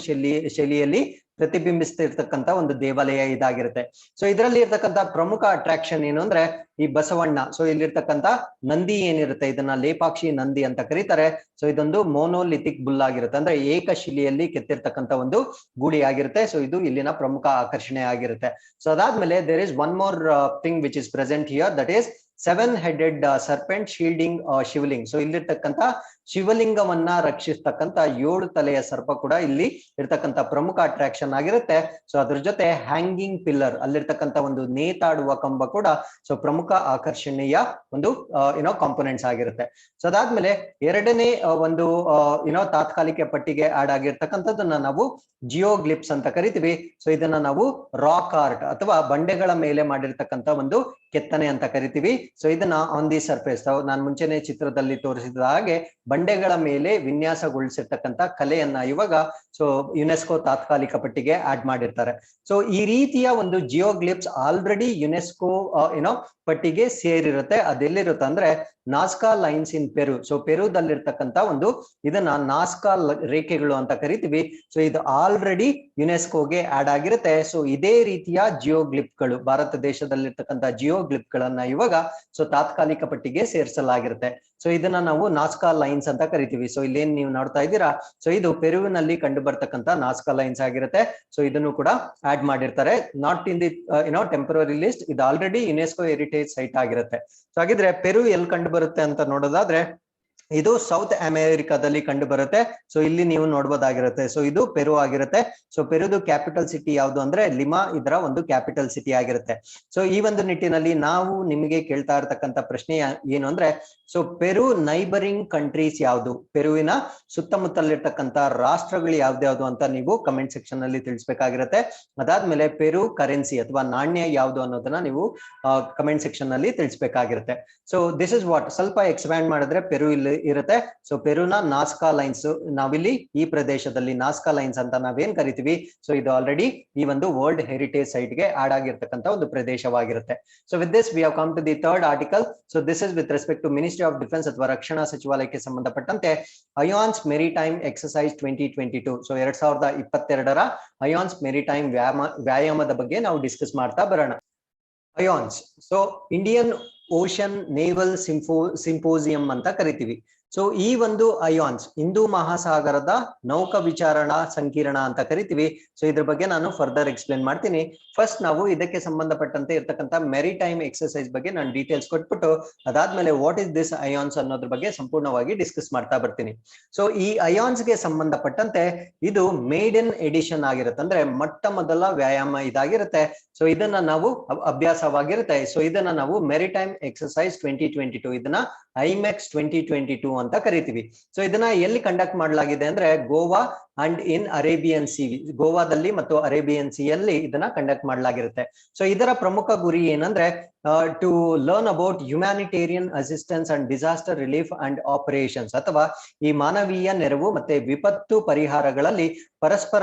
ಶೈಲಿಯಲ್ಲಿ ಪ್ರತಿಬಿಂಬಿಸ್ತಿರ್ತಕ್ಕಂಥ ಒಂದು ದೇವಾಲಯ ಇದಾಗಿರುತ್ತೆ. ಸೊ ಇದರಲ್ಲಿ ಇರ್ತಕ್ಕಂಥ ಪ್ರಮುಖ ಅಟ್ರಾಕ್ಷನ್ ಏನು ಅಂದ್ರೆ ಈ ಬಸವಣ್ಣ. ಸೊ ಇಲ್ಲಿರ್ತಕ್ಕಂಥ ನಂದಿ ಏನಿರುತ್ತೆ ಇದನ್ನ ಲೇಪಾಕ್ಷಿ ನಂದಿ ಅಂತ ಕರೀತಾರೆ. ಸೊ ಇದೊಂದು ಮೋನೋಲಿಥಿಕ್ ಬುಲ್ ಆಗಿರುತ್ತೆ, ಅಂದ್ರೆ ಏಕಶಿಲೆಯಲ್ಲಿ ಕೆತ್ತಿರ್ತಕ್ಕಂಥ ಒಂದು ಗೂಳಿ ಆಗಿರುತ್ತೆ. ಸೊ ಇದು ಇಲ್ಲಿನ ಪ್ರಮುಖ ಆಕರ್ಷಣೆ ಆಗಿರುತ್ತೆ. ಸೊ ಅದಾದ್ಮೇಲೆ there is one more thing which is present here, that is 7-headed serpent shielding Shivling. So ಇಲ್ಲಿರ್ತಕ್ಕಂಥ ಶಿವಲಿಂಗವನ್ನ ರಕ್ಷಿಸ್ತಕ್ಕಂಥ 7 ತಲೆಯ ಸರ್ಪ ಕೂಡ ಇಲ್ಲಿ ಇರ್ತಕ್ಕಂಥ ಪ್ರಮುಖ ಅಟ್ರಾಕ್ಷನ್ ಆಗಿರುತ್ತೆ. ಸೊ ಅದ್ರ ಜೊತೆ ಹ್ಯಾಂಗಿಂಗ್ ಪಿಲ್ಲರ್, ಅಲ್ಲಿರ್ತಕ್ಕಂಥ ಒಂದು ನೇತಾಡುವ ಕಂಬ ಕೂಡ ಸೊ ಪ್ರಮುಖ ಆಕರ್ಷಣೀಯ ಒಂದು ಕಾಂಪೊನೆಂಟ್ಸ್ ಆಗಿರುತ್ತೆ. ಸೊ ಅದಾದ್ಮೇಲೆ ಎರಡನೇ ಒಂದು ತಾತ್ಕಾಲಿಕ ಪಟ್ಟಿಗೆ ಆಡ್ ಆಗಿರ್ತಕ್ಕಂಥದ್ದನ್ನ ನಾವು ಜಿಯೋಗ್ಲಿಪ್ಸ್ ಅಂತ ಕರಿತೀವಿ. ಸೊ ಇದನ್ನ ನಾವು ರಾಕ್ ಆರ್ಟ್ ಅಥವಾ ಬಂಡೆಗಳ ಮೇಲೆ ಮಾಡಿರ್ತಕ್ಕಂಥ ಒಂದು ಕೆತ್ತನೆ ಅಂತ ಕರಿತೀವಿ. ಸೊ ಇದನ್ನ ಆನ್ ದಿ ಸರ್ಫೇಸ್, ನಾನು ಮುಂಚೆನೆ ಚಿತ್ರದಲ್ಲಿ ತೋರಿಸಿದ ಹಾಗೆ ಬಂಡೆಗಳ ಮೇಲೆ ವಿನ್ಯಾಸಗೊಳಿಸಿರ್ತಕ್ಕಂಥ ಕಲೆಯನ್ನ ಇವಾಗ ಸೊ ಯುನೆಸ್ಕೋ ತಾತ್ಕಾಲಿಕ ಪಟ್ಟಿಗೆ ಆಡ್ ಮಾಡಿರ್ತಾರೆ. ಸೊ ಈ ರೀತಿಯ ಒಂದು ಜಿಯೋಗ್ಲಿಪ್ಸ್ ಆಲ್ರೆಡಿ ಯುನೆಸ್ಕೋ ಪಟ್ಟಿಗೆ ಸೇರಿರುತ್ತೆ. ಅದೆಲ್ಲಿರುತ್ತೆ ಅಂದ್ರೆ ನಾಸ್ಕಾ ಲೈನ್ಸ್ ಇನ್ ಪೆರು. ಸೊ ಪೆರುದಲ್ಲಿರ್ತಕ್ಕಂಥ ಇದನ್ನ ನಾಸ್ಕಾ ರೇಖೆಗಳು ಅಂತ ಕರಿತೀವಿ. ಸೊ ಇದು ಆಲ್ರೆಡಿ ಯುನೆಸ್ಕೋಗೆ ಆಡ್ ಆಗಿರುತ್ತೆ. ಸೊ ಇದೇ ರೀತಿಯ ಜಿಯೋಗ್ಲಿಪ್ಗಳು, ಭಾರತ ದೇಶದಲ್ಲಿರ್ತಕ್ಕಂಥ ಜಿಯೋಗ್ಲಿಪ್ಗಳನ್ನ ಇವಾಗ ಸೊ ತಾತ್ಕಾಲಿಕ ಪಟ್ಟಿಗೆ ಸೇರಿಸಲಾಗಿರುತ್ತೆ. ಸೊ ಇದನ್ನ ನಾವು ನಾಸ್ಕಾ ಲೈನ್ಸ್ ಅಂತ ಕರಿತೀವಿ. ಸೊ ಇಲ್ಲೇನ್ ನೀವು ನೋಡ್ತಾ ಇದ್ದೀರಾ, ಸೊ ಇದು ಪೆರುವಿನಲ್ಲಿ ಕಂಡು ಬರ್ತಕ್ಕಂಥ ನಾಸ್ಕಾ ಲೈನ್ಸ್ ಆಗಿರುತ್ತೆ. ಸೊ ಇದನ್ನು ಕೂಡ ಆಡ್ ಮಾಡಿರ್ತಾರೆ. Not in the temporary list, ಇದು ಆಲ್ರೆಡಿ ಯುನೆಸ್ಕೋ ಹೆರಿಟೇಜ್ ಸೈಟ್ ಆಗಿರುತ್ತೆ. ಸೊ ಹಾಗಿದ್ರೆ ಪೆರು ಎಲ್ಲಿ ಕಂಡು ಬರುತ್ತೆ ಅಂತ ನೋಡೋದಾದ್ರೆ ಇದು ಸೌತ್ ಅಮೆರಿಕಾದಲ್ಲಿ ಕಂಡು ಬರುತ್ತೆ. ಸೊ ಇಲ್ಲಿ ನೀವು ನೋಡ್ಬೋದಾಗಿರುತ್ತೆ. ಸೊ ಇದು ಪೆರು ಆಗಿರುತ್ತೆ. ಸೊ ಪೆರುದು ಕ್ಯಾಪಿಟಲ್ ಸಿಟಿ ಯಾವುದು ಅಂದ್ರೆ ಲಿಮಾ, ಇದರ ಒಂದು ಕ್ಯಾಪಿಟಲ್ ಸಿಟಿ ಆಗಿರುತ್ತೆ. ಸೊ ಈ ಒಂದು ನಿಟ್ಟಿನಲ್ಲಿ ನಾವು ನಿಮಗೆ ಕೇಳ್ತಾ ಇರ್ತಕ್ಕಂಥ ಪ್ರಶ್ನೆ ಏನು ಅಂದ್ರೆ, ಸೊ ಪೆರು ನೈಬರಿಂಗ್ ಕಂಟ್ರೀಸ್ ಯಾವುದು, ಪೆರುವಿನ ಸುತ್ತಮುತ್ತಲಿರ್ತಕ್ಕಂಥ ರಾಷ್ಟ್ರಗಳು ಯಾವ್ದ್ಯಾವ್ದು ಅಂತ ನೀವು ಕಮೆಂಟ್ ಸೆಕ್ಷನ್ ಅಲ್ಲಿ ತಿಳಿಸ್ಬೇಕಾಗಿರುತ್ತೆ. ಅದಾದ್ಮೇಲೆ ಪೆರು ಕರೆನ್ಸಿ ಅಥವಾ ನಾಣ್ಯ ಯಾವುದು ಅನ್ನೋದನ್ನ ನೀವು ಕಮೆಂಟ್ ಸೆಕ್ಷನ್ ಅಲ್ಲಿ ತಿಳಿಸ್ಬೇಕಾಗಿರುತ್ತೆ. ಸೊ ದಿಸ್ ಇಸ್ ವಾಟ್, ಸ್ವಲ್ಪ ಎಕ್ಸ್ಪ್ಯಾಂಡ್ ಮಾಡಿದ್ರೆ ಪೆರು ಇಲ್ಲಿ ಇರುತ್ತೆ. ಸೊ ಪೆರುನ ನಾಸ್ಕಾ ಲೈನ್ಸ್, ನಾವಿಲ್ಲಿ ಈ ಪ್ರದೇಶದಲ್ಲಿ ನಾಸ್ಕಾ ಲೈನ್ಸ್ ಅಂತ ನಾವೇನ್ ಕರಿತೀವಿ, ಸೊ ಇದು ಆಲ್ರೆಡಿ ಈ ಒಂದು ವರ್ಲ್ಡ್ ಹೆರಿಟೇಜ್ ಸೈಟ್ ಗೆ ಆಡ್ ಆಗಿರ್ತಕ್ಕಂಥ ಒಂದು ಪ್ರದೇಶವಾಗಿರುತ್ತೆ. So with this we have come to the third article. So this is with respect to ministry of defence ಅಥವಾ ರಕ್ಷಣಾ ಸಚಿವಾಲಯಕ್ಕೆ ಸಂಬಂಧಪಟ್ಟಂತೆ ಅಯಾನ್ಸ್ ಮೆರಿಟೈಮ್ ಎಕ್ಸರ್ಸೈಸ್ 2022. ಸೊ 2022ರ ಅಯಾನ್ಸ್ ಮೆರಿಟೈಮ್ ವ್ಯಾಯಾಮದ ಬಗ್ಗೆ ನಾವು ಡಿಸ್ಕಸ್ ಮಾಡ್ತಾ ಬರೋಣ. IONS, so Indian Ocean naval symposium ಅಂತ ಕರಿತೀವಿ. ಸೊ ಈ ಒಂದು ಅಯಾನ್ಸ್ ಹಿಂದೂ ಮಹಾಸಾಗರದ ನೌಕಾ ವಿಚಾರಣಾ ಸಂಕಿರಣ ಅಂತ ಕರಿತೀವಿ. ಸೊ ಇದ್ರ ಬಗ್ಗೆ ನಾನು ಫರ್ದರ್ ಎಕ್ಸ್ಪ್ಲೇನ್ ಮಾಡ್ತೀನಿ. ಫಸ್ಟ್ ನಾವು ಇದಕ್ಕೆ ಸಂಬಂಧಪಟ್ಟಂತೆ ಇರ್ತಕ್ಕಂಥ ಮೆರಿಟೈಮ್ ಎಕ್ಸರ್ಸೈಸ್ ಬಗ್ಗೆ ನಾನು ಡೀಟೇಲ್ಸ್ ಕೊಟ್ಬಿಟ್ಟು ಅದಾದ್ಮೇಲೆ ವಾಟ್ ಇಸ್ ದಿಸ್ ಅಯಾನ್ಸ್ ಅನ್ನೋದ್ರ ಬಗ್ಗೆ ಸಂಪೂರ್ಣವಾಗಿ ಡಿಸ್ಕಸ್ ಮಾಡ್ತಾ ಬರ್ತೀನಿ. ಸೊ ಈ ಅಯಾನ್ಸ್ ಗೆ ಸಂಬಂಧಪಟ್ಟಂತೆ ಇದು ಮೇಡನ್ ಎಡಿಷನ್ ಆಗಿರುತ್ತೆ, ಅಂದ್ರೆ ಮೊಟ್ಟ ಮೊದಲ ವ್ಯಾಯಾಮ ಇದಾಗಿರುತ್ತೆ. ಸೊ ಇದನ್ನ ನಾವು ಅಭ್ಯಾಸವಾಗಿರುತ್ತೆ. ಸೊ ಇದನ್ನ ನಾವು ಮೆರಿಟೈಮ್ ಎಕ್ಸರ್ಸೈಸ್ 2022, ಇದನ್ನ ಐಮೆಕ್ಸ್ 2022 ಅಂತ ಕರಿತೀವಿ. ಸೊ ಇದನ್ನ ಎಲ್ಲಿ ಕಂಡಕ್ಟ್ ಮಾಡಲಾಗಿದೆ ಅಂದ್ರೆ Goa and in Arabian C, ಗೋವಾದಲ್ಲಿ ಮತ್ತು ಅರೇಬಿಯನ್ ಸಿ ಅಲ್ಲಿ ಇದನ್ನ ಕಂಡಕ್ಟ್ ಮಾಡಲಾಗಿರುತ್ತೆ. ಸೊ ಇದರ ಪ್ರಮುಖ ಗುರಿ ಏನಂದ್ರೆ to learn about humanitarian assistance and disaster relief and operations, ಅಥವಾ ಈ ಮಾನವೀಯ ನೆರವು ಮತ್ತೆ ವಿಪತ್ತು ಪರಿಹಾರಗಳಲ್ಲಿ ಪರಸ್ಪರ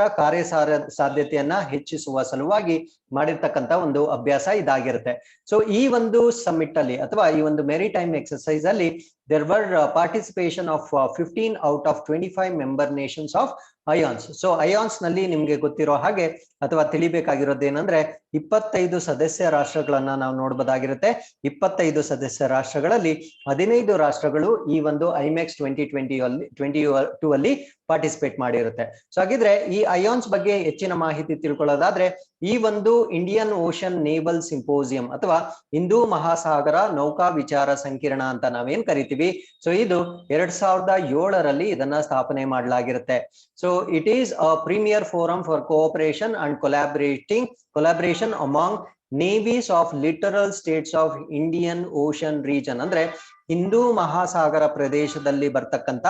ಸಾಧ್ಯತೆಯನ್ನ ಹೆಚ್ಚಿಸುವ ಸಲುವಾಗಿ ಮಾಡಿರ್ತಕ್ಕಂಥ ಒಂದು ಅಭ್ಯಾಸ ಇದಾಗಿರುತ್ತೆ. ಸೊ ಈ ಒಂದು ಸಮಿಟ್ ಅಲ್ಲಿ ಅಥವಾ ಈ ಒಂದು ಮೆರಿಟೈಮ್ ಎಕ್ಸರ್ಸೈಸ್ ಅಲ್ಲಿ there were participation of 15 out of 25 member nations of ions. So ions ನಲ್ಲಿ ನಿಮ್ಗೆ ಗೊತ್ತಿರೋ ಹಾಗೆ ಅಥವಾ ತಿಳಿಬೇಕಾಗಿರೋದೇನಂದ್ರೆ 25 ಸದಸ್ಯ ರಾಷ್ಟ್ರಗಳನ್ನ ನಾವು ನೋಡಬಹುದಾಗಿರುತ್ತೆ. 25 ಸದಸ್ಯ ರಾಷ್ಟ್ರಗಳಲ್ಲಿ 15 ರಾಷ್ಟ್ರಗಳು ಈ ಒಂದು ಐಮೆಕ್ಸ್ 2022 ಅಲ್ಲಿ ಪಾರ್ಟಿಸಿಪೇಟ್ ಮಾಡಿರುತ್ತೆ. ಸೊ ಹಾಗಿದ್ರೆ ಈ ಅಯಾನ್ಸ್ ಬಗ್ಗೆ ಹೆಚ್ಚಿನ ಮಾಹಿತಿ ತಿಳ್ಕೊಳ್ಳೋದಾದ್ರೆ ಈ ಒಂದು ಇಂಡಿಯನ್ ಓಷನ್ ನೇವಲ್ ಸಿಂಪೋಸಿಯಂ ಅಥವಾ ಹಿಂದೂ ಮಹಾಸಾಗರ ನೌಕಾ ವಿಚಾರ ಸಂಕಿರಣ ಅಂತ ನಾವೇನ್ ಕರಿತೀವಿ, ಸೊ ಇದು 2007ರಲ್ಲಿ ಇದನ್ನ ಸ್ಥಾಪನೆ ಮಾಡಲಾಗಿರುತ್ತೆ. So it is a premier forum for cooperation and collaboration among navies of littoral states of Indian Ocean region. ಅಂದ್ರೆ ಹಿಂದೂ ಮಹಾಸಾಗರ ಪ್ರದೇಶದಲ್ಲಿ ಬರ್ತಕ್ಕಂಥ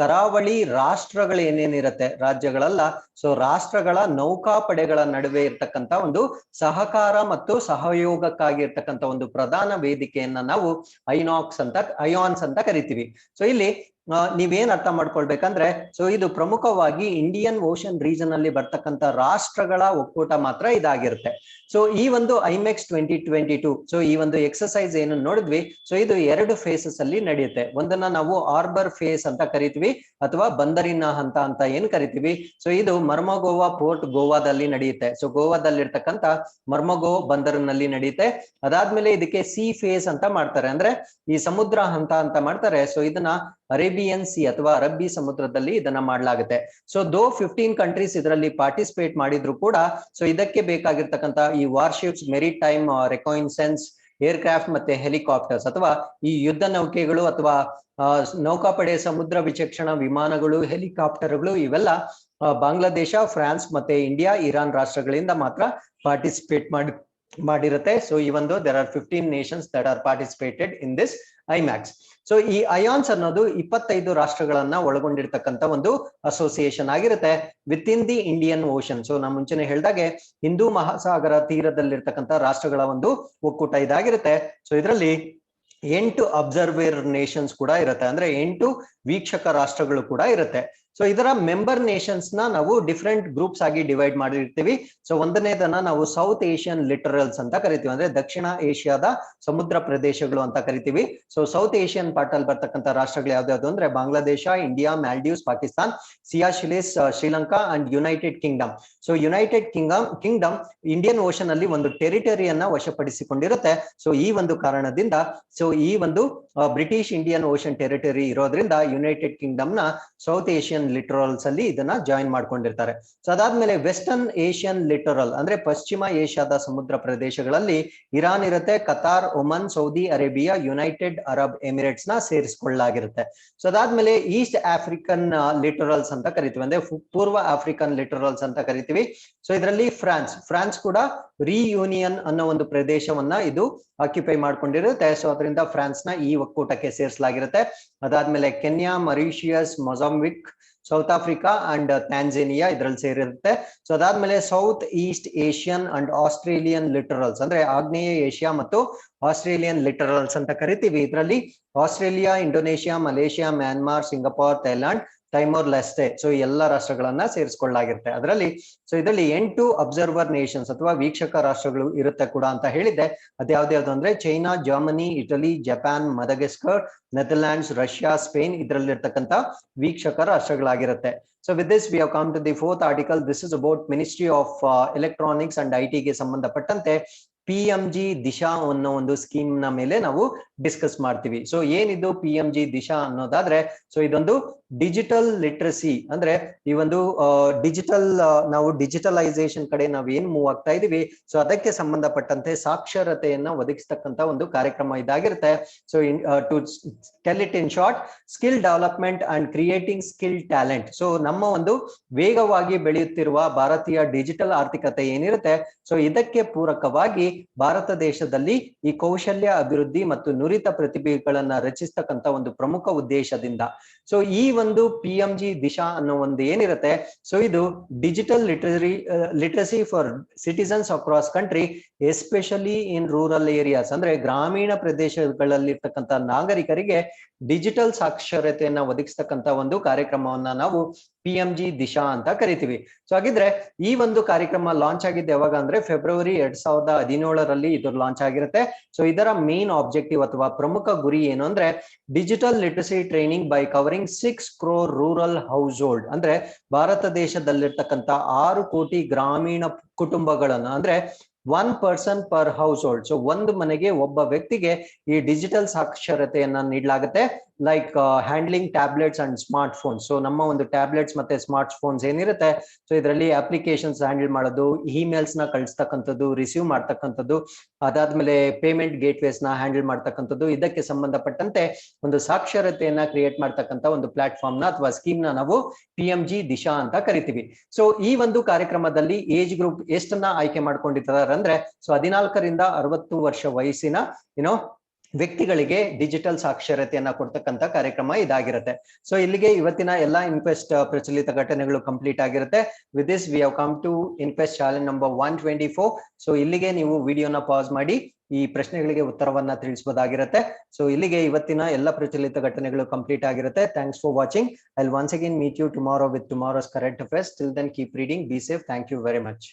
ಕರಾವಳಿ ರಾಷ್ಟ್ರಗಳು ಏನೇನಿರುತ್ತೆ, ರಾಜ್ಯಗಳಲ್ಲ, ಸೊ ರಾಷ್ಟ್ರಗಳ ನೌಕಾಪಡೆಗಳ ನಡುವೆ ಇರ್ತಕ್ಕಂಥ ಒಂದು ಸಹಕಾರ ಮತ್ತು ಸಹಯೋಗಕ್ಕಾಗಿ ಇರ್ತಕ್ಕಂಥ ಒಂದು ಪ್ರಧಾನ ವೇದಿಕೆಯನ್ನ ನಾವು ಅಯಾನ್ಸ್ ಅಂತ ಕರಿತೀವಿ. ಸೊ ಇಲ್ಲಿ ನೀವೇನ್ ಅರ್ಥ ಮಾಡ್ಕೊಳ್ಬೇಕಂದ್ರೆ, ಸೊ ಇದು ಪ್ರಮುಖವಾಗಿ ಇಂಡಿಯನ್ ಓಷನ್ ರೀಜನ್ ಅಲ್ಲಿ ಬರ್ತಕ್ಕಂಥ ರಾಷ್ಟ್ರಗಳ ಒಕ್ಕೂಟ ಮಾತ್ರ ಇದಾಗಿರುತ್ತೆ. ಸೊ ಈ ಒಂದು ಐಮೆಕ್ಸ್ 2022, ಸೊ ಈ ಒಂದು ಎಕ್ಸರ್ಸೈಸ್ ಏನು ನೋಡಿದ್ವಿ, ಸೊ ಇದು 2 ಫೇಸಸ್ ಅಲ್ಲಿ ನಡೆಯುತ್ತೆ. ಒಂದನ್ನ ನಾವು ಆರ್ಬರ್ ಫೇಸ್ ಅಂತ ಕರಿತೀವಿ ಅಥವಾ ಬಂದರಿನ ಹಂತ ಅಂತ ಏನ್ ಕರಿತೀವಿ. ಸೊ ಇದು ಮರ್ಮಗೋವಾ ಪೋರ್ಟ್ ಗೋವಾದಲ್ಲಿ ನಡೆಯುತ್ತೆ. ಸೊ ಗೋವಾದಲ್ಲಿರ್ತಕ್ಕಂಥ ಮರ್ಮಗೋ ಬಂದರಿನಲ್ಲಿ ನಡೆಯುತ್ತೆ. ಅದಾದ್ಮೇಲೆ ಇದಕ್ಕೆ ಸಿ ಫೇಸ್ ಅಂತ ಮಾಡ್ತಾರೆ, ಅಂದ್ರೆ ಈ ಸಮುದ್ರ ಹಂತ ಅಂತ ಮಾಡ್ತಾರೆ. ಸೊ ಇದನ್ನ ಅರೇಬಿಯನ್ ಸಿ ಅಥವಾ ಅರಬ್ಬಿ ಸಮುದ್ರದಲ್ಲಿ ಇದನ್ನ ಮಾಡಲಾಗುತ್ತೆ. ಸೊ 15 ಕಂಟ್ರೀಸ್ ಇದರಲ್ಲಿ ಪಾರ್ಟಿಸಿಪೇಟ್ ಮಾಡಿದ್ರು ಕೂಡ, ಸೊ ಇದಕ್ಕೆ ಬೇಕಾಗಿರ್ತಕ್ಕಂಥ ಈ ವಾರ್ಶಿಪ್ಸ್, ಮೆರಿಟೈಮ್ ರೆಕಾಯಿನ್ಸೆನ್ಸ್ ಏರ್ಕ್ರಾಫ್ಟ್ ಮತ್ತೆ ಹೆಲಿಕಾಪ್ಟರ್ಸ್ ಅಥವಾ ಈ ಯುದ್ಧ ನೌಕೆಗಳು ಅಥವಾ ನೌಕಾಪಡೆ ಸಮುದ್ರ ವಿಚಕ್ಷಣ ವಿಮಾನಗಳು, ಹೆಲಿಕಾಪ್ಟರ್ಗಳು, ಇವೆಲ್ಲ ಬಾಂಗ್ಲಾದೇಶ, ಫ್ರಾನ್ಸ್ ಮತ್ತೆ ಇಂಡಿಯಾ, ಇರಾನ್ ರಾಷ್ಟ್ರಗಳಿಂದ ಮಾತ್ರ ಪಾರ್ಟಿಸಿಪೇಟ್ ಮಾಡಿರುತ್ತೆ. ಸೊ ಈ ಒಂದು there are 15 nations that are participated in this IMEX. So ಈ ಅಯಾನ್ಸ್ ಅನ್ನೋದು 25 ರಾಷ್ಟ್ರಗಳನ್ನ ಒಳಗೊಂಡಿರ್ತಕ್ಕಂಥ ಒಂದು ಅಸೋಸಿಯೇಷನ್ ಆಗಿರುತ್ತೆ with in the Indian Ocean. So ನಾ ಮುಂಚೆನೆ ಹೇಳ್ದಾಗೆ ಹಿಂದೂ ಮಹಾಸಾಗರ ತೀರದಲ್ಲಿರ್ತಕ್ಕಂಥ ರಾಷ್ಟ್ರಗಳ ಒಂದು ಒಕ್ಕೂಟ ಇದಾಗಿರುತ್ತೆ. ಸೊ ಇದರಲ್ಲಿ 8 ಅಬ್ಸರ್ವರ್ ನೇಷನ್ಸ್ ಕೂಡ ಇರುತ್ತೆ, ಅಂದ್ರೆ 8 ವೀಕ್ಷಕ ರಾಷ್ಟ್ರಗಳು ಕೂಡ ಇರುತ್ತೆ. ಸೊ ಇದರ ಮೆಂಬರ್ ನೇಷನ್ಸ್ ನ ನಾವು ಡಿಫ್ರೆಂಟ್ ಗ್ರೂಪ್ಸ್ ಆಗಿ ಡಿವೈಡ್ ಮಾಡಿರ್ತೀವಿ. ಸೊ ಒಂದನೇದನ್ನ ನಾವು ಸೌತ್ ಏಷ್ಯನ್ ಲಿಟರಲ್ಸ್ ಅಂತ ಕರಿತೀವಿ, ಅಂದ್ರೆ ದಕ್ಷಿಣ ಏಷ್ಯಾದ ಸಮುದ್ರ ಪ್ರದೇಶಗಳು ಅಂತ ಕರಿತೀವಿ. ಸೊ ಸೌತ್ ಏಷ್ಯನ್ ಪಾರ್ಟ್ ಅಲ್ಲಿ ಬರ್ತಕ್ಕಂಥ ರಾಷ್ಟ್ರಗಳು ಯಾವ್ದಾವ್ದು ಅಂದ್ರೆ Bangladesh, India, Maldives, Pakistan, Seychelles, Sri Lanka and United Kingdom. So United Kingdom Indian Ocean ಅಲ್ಲಿ ಒಂದು ಟೆರಿಟರಿಯನ್ನ ವಶಪಡಿಸಿಕೊಂಡಿರುತ್ತೆ. ಸೊ ಈ ಒಂದು ಕಾರಣದಿಂದ ಸೊ ಈ ಒಂದು ಬ್ರಿಟಿಷ್ ಇಂಡಿಯನ್ ಓಷನ್ ಟೆರಿಟರಿ ಇರೋದ್ರಿಂದ ಯುನೈಟೆಡ್ ಕಿಂಗ್ಡಮ್ ನ ಸೌತ್ ಏಷ್ಯನ್ ಲಿಟರಲ್ಸ್ ಅಲ್ಲಿ ಇದನ್ನ ಜಾಯಿನ್ ಮಾಡ್ಕೊಂಡಿರ್ತಾರೆ. ಸೊ ಅದಾದ್ಮೇಲೆ ವೆಸ್ಟರ್ನ್ ಏಷ್ಯನ್ ಲಿಟರಲ್ ಅಂದ್ರೆ ಪಶ್ಚಿಮ ಏಷ್ಯಾದ ಸಮುದ್ರ ಪ್ರದೇಶಗಳಲ್ಲಿ ಇರಾನ್ ಇರುತ್ತೆ, Qatar, Oman, Saudi Arabia, United Arab Emirates ನ ಸೇರಿಸಿಕೊಳ್ಳಲಾಗಿರುತ್ತೆ. ಸೊ ಅದಾದ್ಮೇಲೆ ಈಸ್ಟ್ ಆಫ್ರಿಕನ್ ಲಿಟರಲ್ಸ್ ಅಂತ ಕರಿತೀವಿ, ಅಂದ್ರೆ ಪೂರ್ವ ಆಫ್ರಿಕನ್ ಲಿಟರಲ್ಸ್ ಅಂತ ಕರಿತೀವಿ. ಸೊ ಇದರಲ್ಲಿ ಫ್ರಾನ್ಸ್ ಕೂಡ ರಿಯೂನಿಯನ್ ಅನ್ನೋ ಒಂದು ಪ್ರದೇಶವನ್ನ ಇದು ಆಕ್ಯುಪೈ ಮಾಡ್ಕೊಂಡಿರುತ್ತೆ. ಸೊ ಅದರಿಂದ ಫ್ರಾನ್ಸ್ ನ ಈ ಒಕ್ಕೂಟಕ್ಕೆ ಸೇರಿಸಲಾಗಿರುತ್ತೆ. ಅದಾದ್ಮೇಲೆ Kenya, Mauritius, Mozambique, South Africa and Tanzania ಇದರಲ್ಲಿ ಸೇರಿರುತ್ತೆ. ಸೊ ಅದಾದ್ಮೇಲೆ South East Asian and Australian littorals ಅಂದ್ರೆ ಆಗ್ನೇಯ ಏಷ್ಯಾ ಮತ್ತು ಆಸ್ಟ್ರೇಲಿಯನ್ ಲಿಟರಲ್ಸ್ ಅಂತ ಕರಿತೀವಿ. ಇದರಲ್ಲಿ Australia, Indonesia, Malaysia, Myanmar, Singapore, Thailand, Timor Leste, so ಈ ಎಲ್ಲ ರಾಷ್ಟ್ರಗಳನ್ನ ಸೇರಿಸಿಕೊಳ್ಳಲಾಗಿರುತ್ತೆ. ಅದರಲ್ಲಿ ಇದರಲ್ಲಿ 8 ಅಬ್ಸರ್ವರ್ ನೇಷನ್ಸ್ ಅಥವಾ ವೀಕ್ಷಕ ರಾಷ್ಟ್ರಗಳು ಇರುತ್ತೆ ಕೂಡ ಅಂತ ಹೇಳಿದ್ದೆ. ಅದ್ಯಾವ್ದು ಅಂದ್ರೆ China, Germany, Italy, Japan, Madagascar, Netherlands, Russia, Spain ಇದರಲ್ಲಿರ್ತಕ್ಕಂಥ ವೀಕ್ಷಕ ರಾಷ್ಟ್ರಗಳಾಗಿರುತ್ತೆ. So with this we have come to the fourth article. This is about Ministry of Electronics and IT ಗೆ ಸಂಬಂಧಪಟ್ಟಂತೆ PMG ದಿಶಾ ಅನ್ನೋ ಒಂದು ಸ್ಕೀಮ್ ನ ಮೇಲೆ ನಾವು ಡಿಸ್ಕಸ್ ಮಾಡ್ತೀವಿ. ಸೊ ಏನಿದು PMG ದಿಶಾ ಅನ್ನೋದಾದ್ರೆ, ಸೊ ಇದೊಂದು ಡಿಜಿಟಲ್ ಲಿಟ್ರಸಿ ಅಂದ್ರೆ ಈ ಒಂದು ಡಿಜಿಟಲ್ ನಾವು ಡಿಜಿಟಲೈಸೇಷನ್ ಕಡೆ ನಾವು ಏನ್ ಮೂವ್ ಆಗ್ತಾ ಇದೀವಿ, ಸೊ ಅದಕ್ಕೆ ಸಂಬಂಧಪಟ್ಟಂತೆ ಸಾಕ್ಷರತೆಯನ್ನ ಒದಗಿಸ್ತಕ್ಕಂತ ಒಂದು ಕಾರ್ಯಕ್ರಮ ಇದಾಗಿರುತ್ತೆ. So to tell it in short, skill development and creating skill talent. So ನಮ್ಮ ಒಂದು ವೇಗವಾಗಿ ಬೆಳೆಯುತ್ತಿರುವ ಭಾರತೀಯ ಡಿಜಿಟಲ್ ಆರ್ಥಿಕತೆ ಏನಿರುತ್ತೆ, ಸೊ ಇದಕ್ಕೆ ಪೂರಕವಾಗಿ ಭಾರತ ದೇಶದಲ್ಲಿ ಈ ಕೌಶಲ್ಯ ಅಭಿವೃದ್ಧಿ ಮತ್ತು ನುರಿತ ಪ್ರತಿಭೆಗಳನ್ನ ರಚಿಸ್ತಕ್ಕಂತ ಒಂದು ಪ್ರಮುಖ ಉದ್ದೇಶದಿಂದ ಸೊ ಈ ಒಂದು PMG ದಿಶಾ ಅನ್ನೋ ಒಂದು ಏನಿರುತ್ತೆ, ಸೊ ಇದು digital literacy for citizens across country, especially in rural areas ಅಂದ್ರೆ ಗ್ರಾಮೀಣ ಪ್ರದೇಶಗಳಲ್ಲಿರ್ತಕ್ಕಂಥ ನಾಗರಿಕರಿಗೆ ಡಿಜಿಟಲ್ ಸಾಕ್ಷರತೆಯನ್ನ ಒದಗಿಸ್ತಕ್ಕಂತ ಒಂದು ಕಾರ್ಯಕ್ರಮವನ್ನ ನಾವು PMG ದಿಶಾ ಅಂತ ಕರಿತೀವಿ. ಸೊ ಹಾಗಿದ್ರೆ ಈ ಒಂದು ಕಾರ್ಯಕ್ರಮ ಲಾಂಚ್ ಆಗಿದ್ದು ಯಾವಾಗ ಅಂದ್ರೆ ಫೆಬ್ರವರಿ 2017ರಲ್ಲಿ ಇದು ಲಾಂಚ್ ಆಗಿರುತ್ತೆ. ಸೊ ಇದರ ಮೇನ್ ಆಬ್ಜೆಕ್ಟಿವ್ ಅಥವಾ ಪ್ರಮುಖ ಗುರಿ ಏನು ಅಂದ್ರೆ digital literacy training by covering 6 crore rural house hold, ಅಂದ್ರೆ ಭಾರತ ದೇಶದಲ್ಲಿರ್ತಕ್ಕಂಥ 6 ಕೋಟಿ ಗ್ರಾಮೀಣ ಕುಟುಂಬಗಳನ್ನು ಅಂದ್ರೆ 1 person per household. ಸೊ ಒಂದು ಮನೆಗೆ ಒಬ್ಬ ವ್ಯಕ್ತಿಗೆ ಈ ಡಿಜಿಟಲ್ ಸಾಕ್ಷರತೆಯನ್ನ ನೀಡಲಾಗುತ್ತೆ. Like handling tablets and smart phones. So ನಮ್ಮ ಒಂದು ಟ್ಯಾಬ್ಲೆಟ್ಸ್ ಮತ್ತೆ ಸ್ಮಾರ್ಟ್ ಫೋನ್ಸ್ ಏನಿರುತ್ತೆ, ಸೊ ಇದರಲ್ಲಿ ಅಪ್ಲಿಕೇಶನ್ಸ್ ಹ್ಯಾಂಡಲ್ ಮಾಡೋದು, ಇಮೇಲ್ಸ್ ನ ಕಳಿಸ್ತಕ್ಕಂಥದ್ದು, ರಿಸೀವ್ ಮಾಡ್ತಕ್ಕಂಥದ್ದು, ಅದಾದ್ಮೇಲೆ ಪೇಮೆಂಟ್ ಗೇಟ್ವೇಸ್ ನ ಹ್ಯಾಂಡಲ್ ಮಾಡ್ತಕ್ಕಂಥದ್ದು, ಇದಕ್ಕೆ ಸಂಬಂಧಪಟ್ಟಂತೆ ಒಂದು ಸಾಕ್ಷರತೆಯನ್ನ ಕ್ರಿಯೇಟ್ ಮಾಡ್ತಕ್ಕಂಥ ಒಂದು ಪ್ಲಾಟ್ಫಾರ್ಮ್ ನ ಅಥವಾ ಸ್ಕೀಮ್ ನ ನಾವು PMG ದಿಶಾ ಅಂತ ಕರಿತೀವಿ. ಸೊ ಈ ಒಂದು ಕಾರ್ಯಕ್ರಮದಲ್ಲಿ ಏಜ್ ಗ್ರೂಪ್ ಎಷ್ಟನ್ನ ಆಯ್ಕೆ ಮಾಡ್ಕೊಂಡಿದ್ದಾರೆ ಅಂದ್ರೆ, ಸೊ 14ರಿಂದ 60 ವರ್ಷ ವಯಸ್ಸಿನ ವ್ಯಕ್ತಿಗಳಿಗೆ ಡಿಜಿಟಲ್ ಸಾಕ್ಷರತೆಯನ್ನ ಕೊಡ್ತಕ್ಕಂತ ಕಾರ್ಯಕ್ರಮ ಇದಾಗಿರುತ್ತೆ. ಸೊ ಇಲ್ಲಿಗೆ ಇವತ್ತಿನ ಎಲ್ಲಾ ಇನ್ಕ್ವೆಸ್ಟ್ ಪ್ರಚಲಿತ ಘಟನೆಗಳು ಕಂಪ್ಲೀಟ್ ಆಗಿರುತ್ತೆ. With this we have come to inquest challenge number 124. So ಇಲ್ಲಿಗೆ ನೀವು ವಿಡಿಯೋನ ಪಾಸ್ ಮಾಡಿ ಈ ಪ್ರಶ್ನೆಗಳಿಗೆ ಉತ್ತರವನ್ನ ತಿಳಿಸಬಹುದಾಗಿರುತ್ತೆ. ಸೊ ಇಲ್ಲಿಗೆ ಇವತ್ತಿನ ಎಲ್ಲ ಪ್ರಚಲಿತ ಘಟನೆಗಳು ಕಂಪ್ಲೀಟ್ ಆಗಿರುತ್ತೆ. Thanks for watching. I will once again meet you tomorrow with tomorrow's current affairs. Till then keep reading, be safe. Thank you very much.